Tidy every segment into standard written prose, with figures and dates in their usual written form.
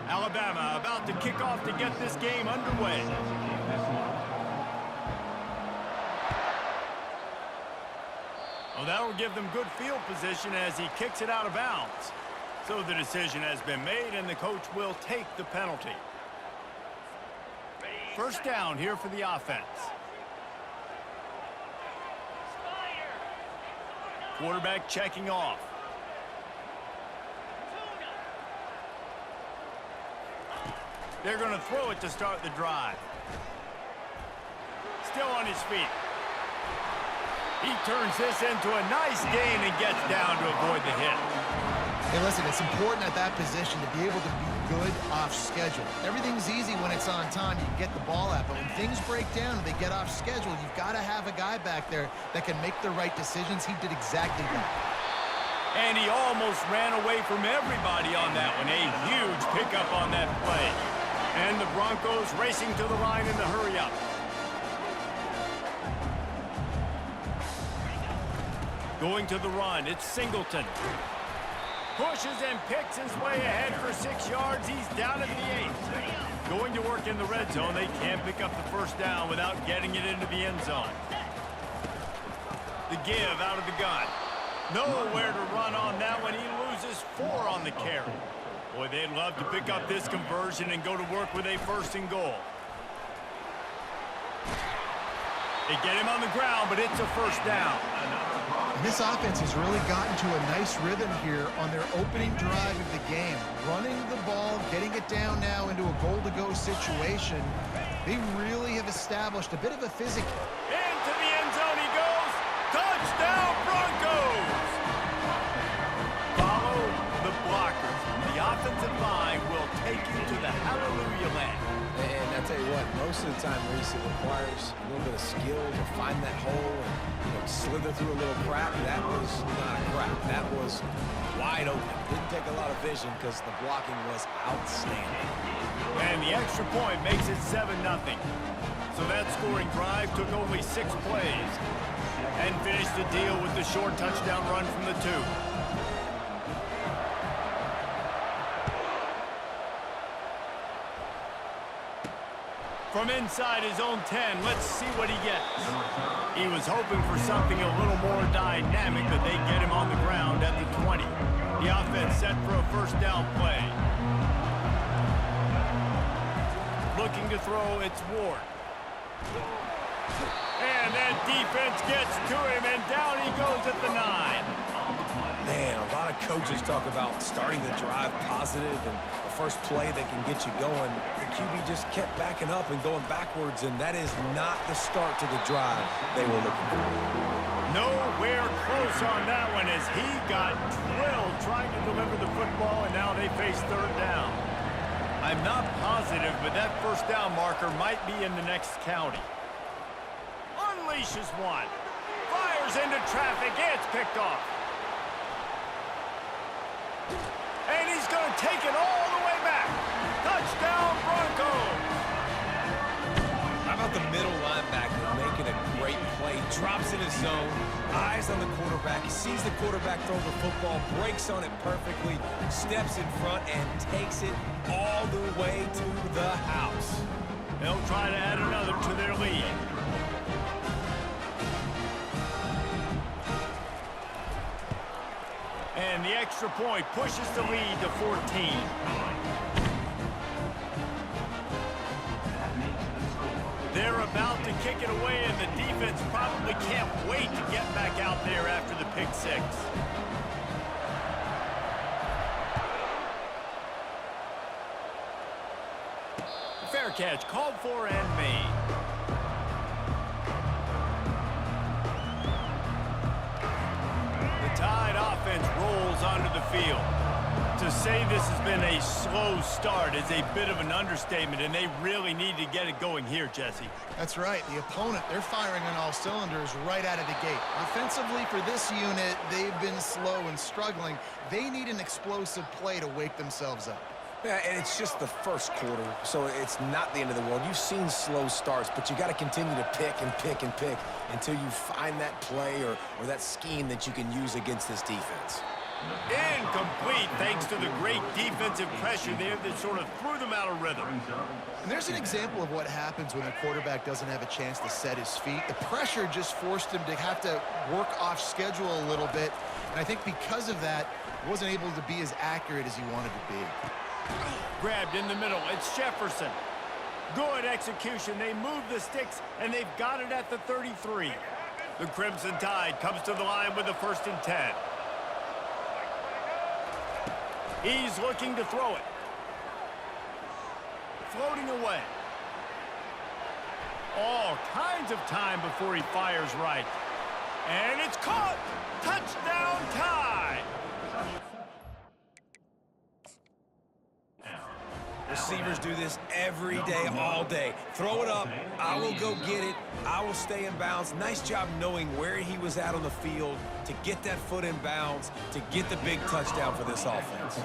Alabama about to kick off to get this game underway. Well, that'll give them good field position as he kicks it out of bounds. So the decision has been made, and the coach will take the penalty. First down here for the offense. Quarterback checking off. They're going to throw it to start the drive. Still on his feet. He turns this into a nice gain and gets down to avoid the hit. Hey, listen, it's important at that position to be able to be good off schedule. Everything's easy when it's on time. You can get the ball out, but when things break down and they get off schedule, you've got to have a guy back there that can make the right decisions. He did exactly that. And he almost ran away from everybody on that one. A huge pickup on that play. And the Broncos racing to the line in the hurry-up. Going to the run, it's Singleton. Pushes and picks his way ahead for 6 yards. He's down at the 8. Going to work in the red zone. They can't pick up the first down without getting it into the end zone. The give out of the gun. Nowhere to run on that one. He loses 4 on the carry. Boy, they'd love to pick up this conversion and go to work with a 1st and goal. They get him on the ground, but it's a 1st down. And this offense has really gotten to a nice rhythm here on their opening drive of the game. Running the ball, getting it down now into a goal-to-go situation. They really have established a bit of a physical. Into the end zone he goes. Touchdown, Broncos! Follow the blockers. The offensive line will take you to the hallelujah land. And I tell you what, most of the time, Reese, it requires a little bit of skill to find that hole and slither through a little crack. That was not a crack. That was wide open. Didn't take a lot of vision because the blocking was outstanding. And the extra point makes it 7-0. So that scoring drive took only 6 plays and finished the deal with the short touchdown run from the 2. From inside his own 10, let's see what he gets. He was hoping for something a little more dynamic, but they get him on the ground at the 20. The offense set for a 1st down play. Looking to throw, it's Ward. And that defense gets to him, and down he goes at the 9. Man, a lot of coaches talk about starting the drive positive and the first play that can get you going. The QB just kept backing up and going backwards, and that is not the start to the drive they were looking for. Nowhere close on that one as he got drilled trying to deliver the football, and now they face 3rd down. I'm not positive, but that 1st down marker might be in the next county. Unleashes one. Fires into traffic. It's picked off. And he's going to take it all the way back. Touchdown, Broncos. How about the middle linebacker making a great play? Drops in his zone, eyes on the quarterback. He sees the quarterback throw the football, breaks on it perfectly, steps in front, and takes it all the way to the house. They'll try to add another to their lead. And the extra point pushes the lead to 14. They're about to kick it away, and the defense probably can't wait to get back out there after the pick 6. Fair catch called for and made. Tide offense rolls onto the field. To say this has been a slow start is a bit of an understatement, and they really need to get it going here, Jesse. That's right. The opponent, they're firing on all cylinders right out of the gate. Offensively for this unit, they've been slow and struggling. They need an explosive play to wake themselves up. Yeah, and it's just the first quarter, so it's not the end of the world. You've seen slow starts, but you got to continue to pick and pick and pick until you find that play or that scheme that you can use against this defense. Incomplete thanks to the great defensive pressure there that sort of threw them out of rhythm. And there's an example of what happens when the quarterback doesn't have a chance to set his feet. The pressure just forced him to have to work off schedule a little bit. And I think because of that, he wasn't able to be as accurate as he wanted to be. Grabbed in the middle. It's Jefferson. Good execution. They move the sticks, and they've got it at the 33. The Crimson Tide comes to the line with a 1st and 10. He's looking to throw it. Floating away. All kinds of time before he fires right. And it's caught! Touchdown Tide! Receivers do this every day, all day. Throw it up, I will go get it, I will stay in bounds. Nice job knowing where he was at on the field to get that foot in bounds, to get the big touchdown for this offense.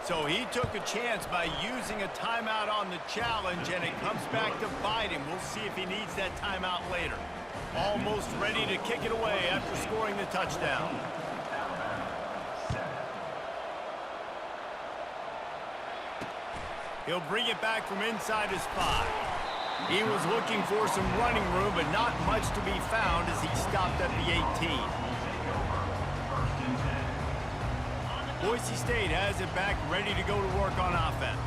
So he took a chance by using a timeout on the challenge, and it comes back to bite him. We'll see if he needs that timeout later. Almost ready to kick it away after scoring the touchdown. He'll bring it back from inside his 5. He was looking for some running room, but not much to be found as he stopped at the 18. Boise State has it back, ready to go to work on offense.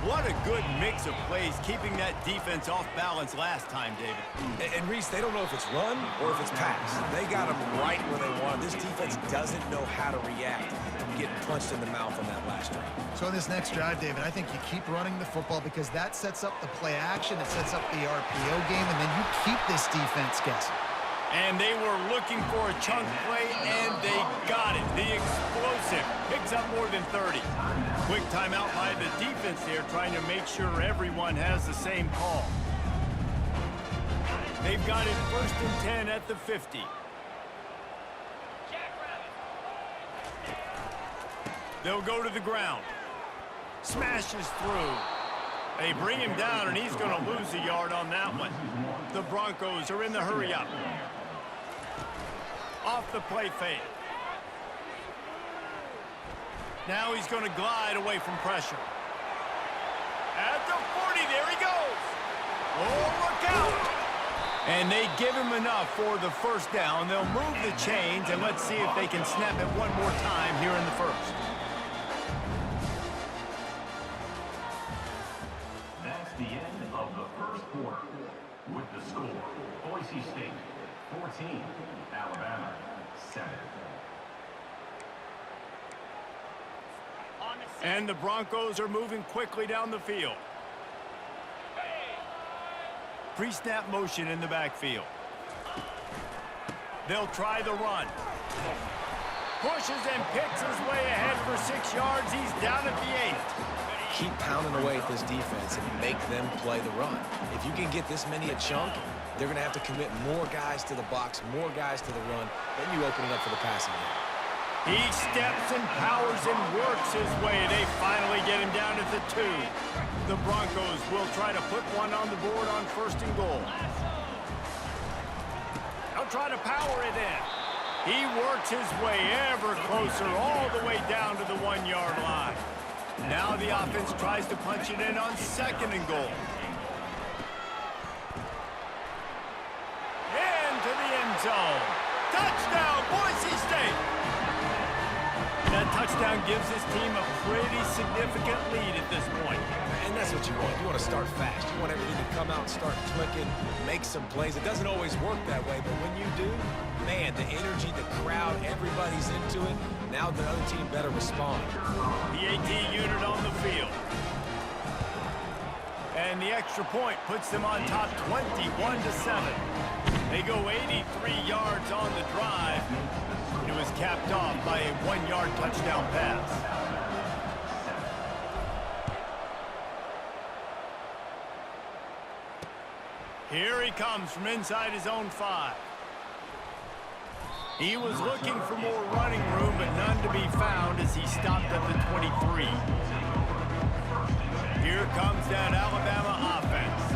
What a good mix of plays, keeping that defense off balance last time, David. And Reese, they don't know if it's run or if it's pass. They got them right where they want. This defense doesn't know how to react from getting punched in the mouth on that last drive. So in this next drive, David, I think you keep running the football because that sets up the play action, it sets up the RPO game, and then you keep this defense guessing. And they were looking for a chunk play, and they got it. The explosive picks up more than 30. Quick timeout by the defense there, trying to make sure everyone has the same call. They've got it 1st and 10 at the 50. They'll go to the ground. Smashes through. They bring him down, and he's going to lose a yard on that one. The Broncos are in the hurry-up. Off the play fake. Now he's going to glide away from pressure. At the 40, there he goes. Oh, look out. And they give him enough for the 1st down. They'll move the chains, and let's see if they can snap it one more time here in the 1st. That's the end of the 1st quarter. With the score, Boise State 14, Alabama 7. And the Broncos are moving quickly down the field. Pre-snap motion in the backfield. They'll try the run. Pushes and picks his way ahead for 6 yards. He's down at the 8. Keep pounding away at this defense and make them play the run. If you can get this many a chunk, they're going to have to commit more guys to the box, more guys to the run. Then you open it up for the passing game. He steps and powers and works his way. They finally get him down at the 2. The Broncos will try to put one on the board on 1st and goal. They'll try to power it in. He works his way ever closer all the way down to the 1-yard line. Now the offense tries to punch it in on 2nd and goal. Into the end zone. Touchdown, Boise State! That touchdown gives his team a pretty significant lead at this point. And that's what you want. You want to start fast. You want everything to come out and start clicking, make some plays. It doesn't always work that way, but when you do, man, the energy, the crowd, everybody's into it. Now the other team better respond. The AT unit on the field. And the extra point puts them on top 21-7. They go 83 yards on the drive. It was capped off by a 1-yard touchdown pass. Here he comes from inside his own 5. He was looking for more running room, but none to be found as he stopped at the 23. Here comes that Alabama offense.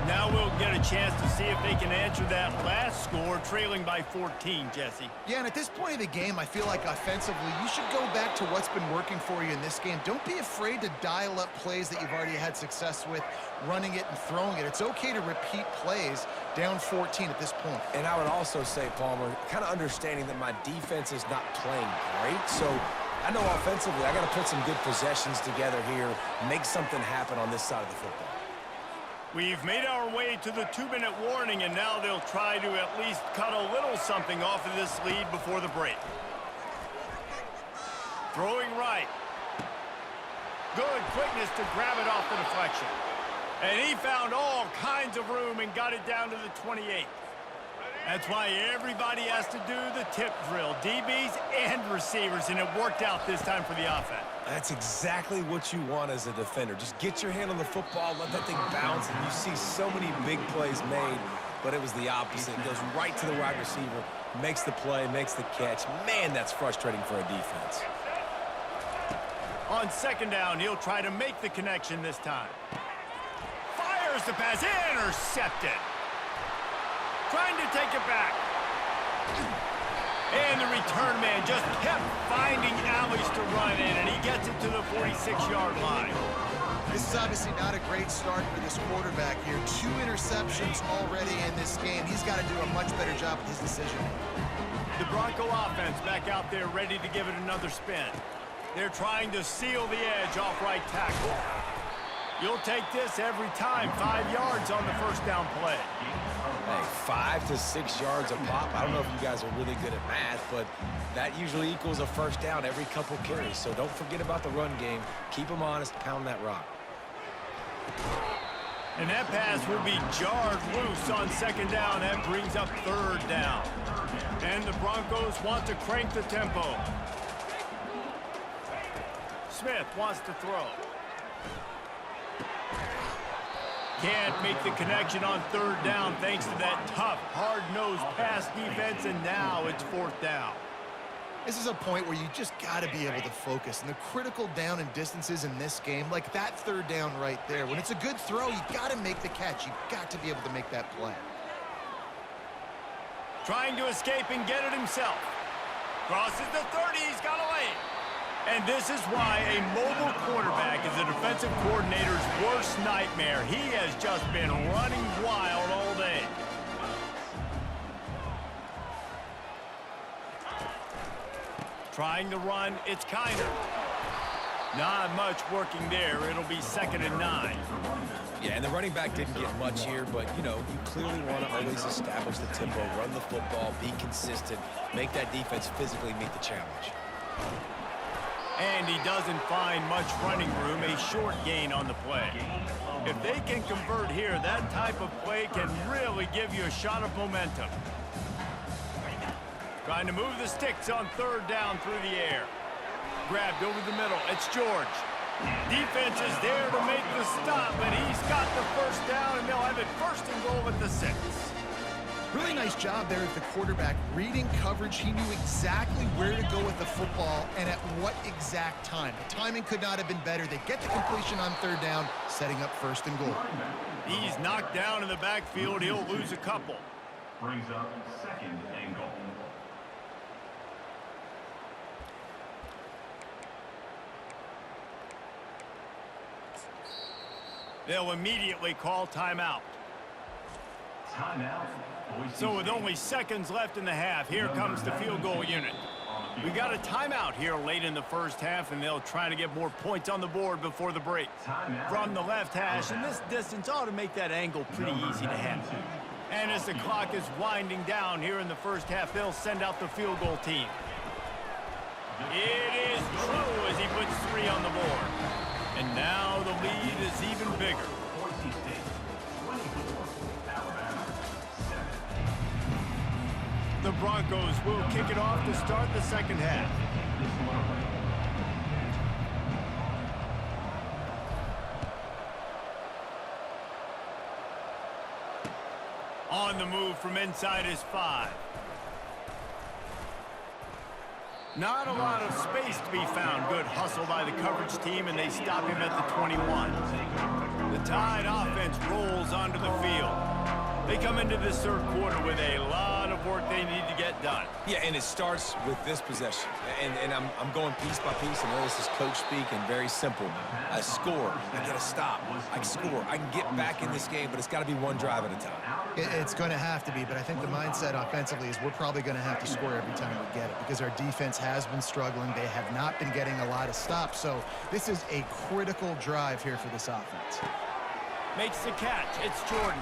Now Now we'll get a chance to see if they can answer that last score, trailing by 14, Jesse. Yeah, and at this point of the game, I feel like offensively, you should go back to what's been working for you in this game. Don't be afraid to dial up plays that you've already had success with, running it and throwing it. It's okay to repeat plays down 14 at this point. And I would also say, Palmer, kind of understanding that my defense is not playing great, so I know offensively I got to put some good possessions together here, make something happen on this side of the football. We've made our way to the 2-minute warning, and now they'll try to at least cut a little something off of this lead before the break. Throwing right. Good quickness to grab it off the deflection. And he found all kinds of room and got it down to the 28. That's why everybody has to do the tip drill, DBs and receivers, and it worked out this time for the offense. That's exactly what you want as a defender. Just get your hand on the football, let that thing bounce, and you see so many big plays made, but it was the opposite. It goes right to the wide receiver, makes the play, makes the catch. Man, that's frustrating for a defense. On second down, he'll try to make the connection this time. Fires the pass, intercepted. Trying to take it back. And the return man just kept finding alleys to run in, and he gets it to the 46-yard line. This is obviously not a great start for this quarterback here. 2 interceptions already in this game. He's got to do a much better job with his decision-making. The Bronco offense back out there ready to give it another spin. They're trying to seal the edge off right tackle. You'll take this every time. 5 yards on the first down play. Hey, 5 to 6 yards a pop. I don't know if you guys are really good at math, but that usually equals a first down every couple carries. So don't forget about the run game. Keep them honest, pound that rock. And that pass will be jarred loose on second down. That brings up third down. And the Broncos want to crank the tempo. Smith wants to throw. Can't make the connection on third down thanks to that tough, hard-nosed pass defense, and now it's fourth down. This is a point where you just got to be able to focus. And the critical down and distances in this game, like that third down right there, when it's a good throw, you got to make the catch. You've got to be able to make that play. Trying to escape and get it himself. Crosses the 30, he's got a lane. And this is why a mobile quarterback is a defensive coordinator's worst nightmare. He has just been running wild all day. Trying to run, it's Kiner. Not much working there. It'll be 2nd and 9. Yeah, and the running back didn't get much here, but, you know, you clearly want to always establish the tempo, run the football, be consistent, make that defense physically meet the challenge. And he doesn't find much running room, a short gain on the play. If they can convert here, that type of play can really give you a shot of momentum. Trying to move the sticks on third down through the air. Grabbed over the middle. It's George. Defense is there to make the stop, but he's got the first down, and they'll have it 1st and goal at the 6. Really nice job there at the quarterback. Reading coverage, he knew exactly where to go with the football and at what exact time. The timing could not have been better. They get the completion on third down, setting up 1st and goal. He's knocked down in the backfield. He'll lose a couple. Brings up 2nd and goal. They'll immediately call timeout. Timeout. So with only seconds left in the half, here comes the field goal unit. We got a timeout here late in the first half, and they'll try to get more points on the board before the break. From the left hash, and this distance ought to make that angle pretty easy to handle. And as the clock is winding down here in the first half, they'll send out the field goal team. It is true as he puts 3 on the board. And now the lead is even bigger. The Broncos will kick it off to start the second half. On the move from inside is 5. Not a lot of space to be found. Good hustle by the coverage team, and they stop him at the 21. The Tide offense rolls onto the field. They come into this third quarter with a lot of work they need to get done. Yeah, and it starts with this possession. And I'm going piece by piece. I know this is coach speak and very simple. I score. I get a stop. I score. I can get back in this game, but it's got to be one drive at a time. It's going to have to be, but I think the mindset offensively is we're probably going to have to score every time we get it because our defense has been struggling. They have not been getting a lot of stops, so this is a critical drive here for this offense. Makes the catch. It's Jordan.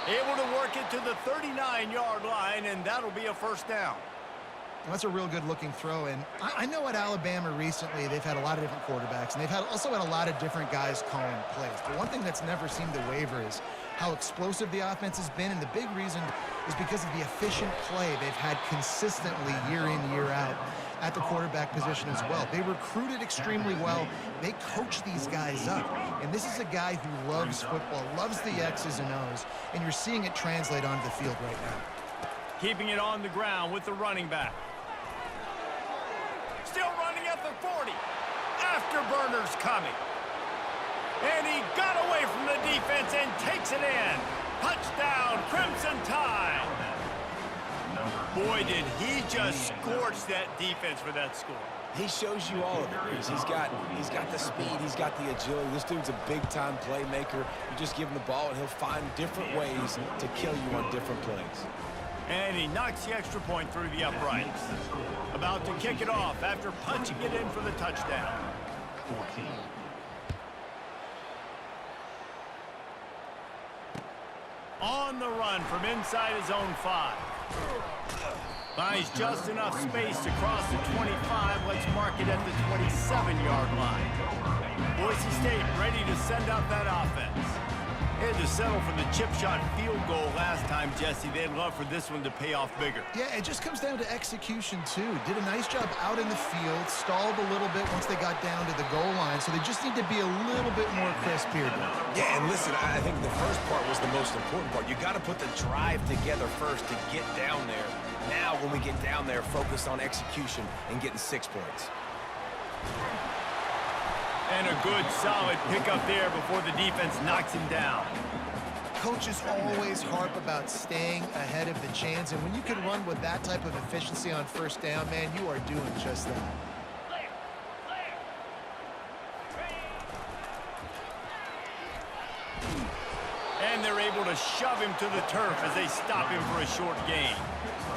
Able to work it to the 39-yard line, and that'll be a first down. That's a real good-looking throw, and I know at Alabama recently they've had a lot of different quarterbacks, and they've also had a lot of different guys calling plays. But one thing that's never seemed to waver is how explosive the offense has been, and the big reason is because of the efficient play they've had consistently year in, year out at the quarterback position as well. They recruited extremely well. They coach these guys up, and this is a guy who loves football, loves the X's and O's, and you're seeing it translate onto the field right now. Keeping it on the ground with the running back. Still running at the 40. Afterburners coming. And he got away from the defense and takes it in. Touchdown, Crimson Tide. Boy, did he just scorch that defense for that score. He shows you all of it, Reese. He's got the speed. He's got the agility. This dude's a big-time playmaker. You just give him the ball, and he'll find different ways to kill you on different plays. And he knocks the extra point through the uprights. About to kick it off after punching it in for the touchdown. 14. On the run from inside his own 5. Finds just enough space to cross the 25. Let's mark it at the 27-yard line. Boise State ready to send out that offense. They had to settle for the chip shot field goal last time, Jesse. They'd love for this one to pay off bigger. Yeah, it just comes down to execution, too. Did a nice job out in the field, stalled a little bit once they got down to the goal line, so they just need to be a little bit more crisp here. Yeah, and listen, I think the first part was the most important part. You got to put the drive together first to get down there. Now, when we get down there, focus on execution and getting 6 points. And a good, solid pickup there before the defense knocks him down. Coaches always harp about staying ahead of the chains, and when you can run with that type of efficiency on first down, man, you are doing just that. And they're able to shove him to the turf as they stop him for a short gain.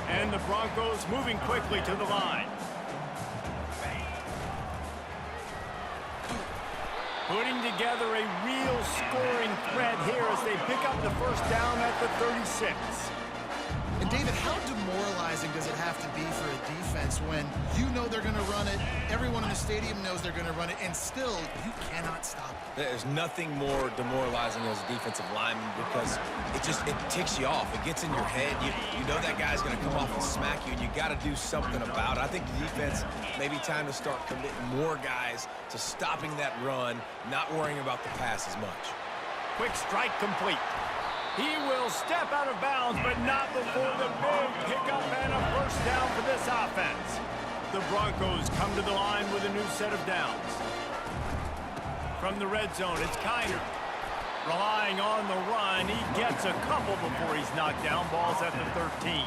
And the Broncos moving quickly to the line. Putting together a real scoring threat here as they pick up the first down at the 36. And David, how demoralizing does it have to be for a defense when you know they're going to run it, everyone in the stadium knows they're going to run it, and still you cannot stop it? There's nothing more demoralizing as a defensive lineman because it ticks you off. It gets in your head. You know that guy's going to come off and smack you, and you got to do something about it. I think the defense maybe time to start committing more guys to stopping that run, not worrying about the pass as much. Quick strike complete. He will step out of bounds, but not before the big pickup and a first down for this offense. The Broncos come to the line with a new set of downs. From the red zone, it's Kiner. Relying on the run, he gets a couple before he's knocked down. Ball's at the 13.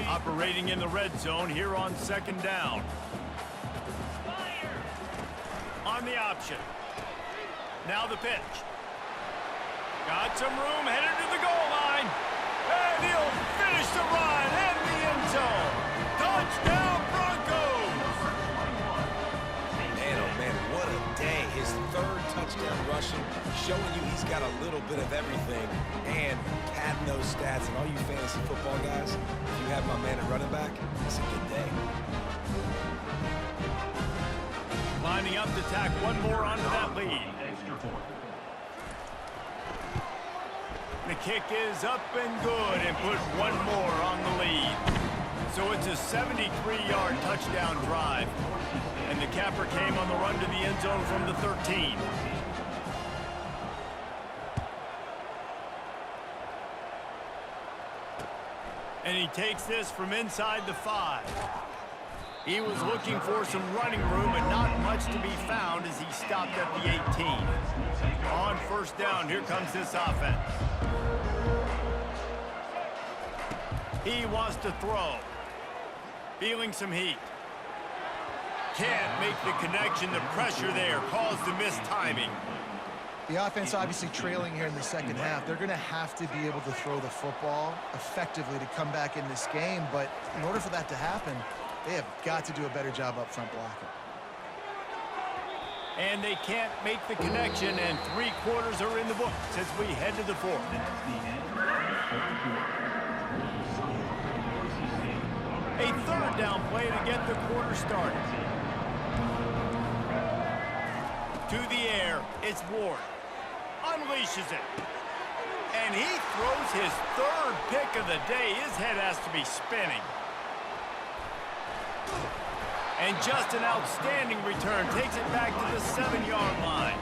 Operating in the red zone here on second down. On the option. Now the pitch. Got some room, headed to the goal line. And he'll finish the run in the end zone. Touchdown, Broncos! Man, oh man, what a day. His third touchdown rushing, showing you he's got a little bit of everything. And padding those stats. And all you fantasy football guys, if you have my man at running back, it's a good day. Lining up to tack one more onto that lead. The kick is up and good and put one more on the lead. So it's a 73-yard touchdown drive. And the capper came on the run to the end zone from the 13. And he takes this from inside the 5. He was looking for some running room, but not much to be found as he stopped at the 18. On first down, here comes this offense. He wants to throw. Feeling some heat. Can't make the connection. The pressure there caused the missed timing. The offense obviously trailing here in the second half. They're going to have to be able to throw the football effectively to come back in this game. But in order for that to happen, they have got to do a better job up front blocking. And they can't make the connection, and 3 quarters are in the books as we head to the 4th. A third down play to get the quarter started. To the air, it's Ward. Unleashes it. And he throws his 3rd pick of the day. His head has to be spinning. And just an outstanding return. Takes it back to the 7-yard line.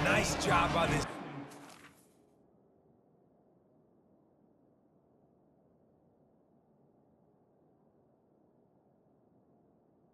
Nice job by this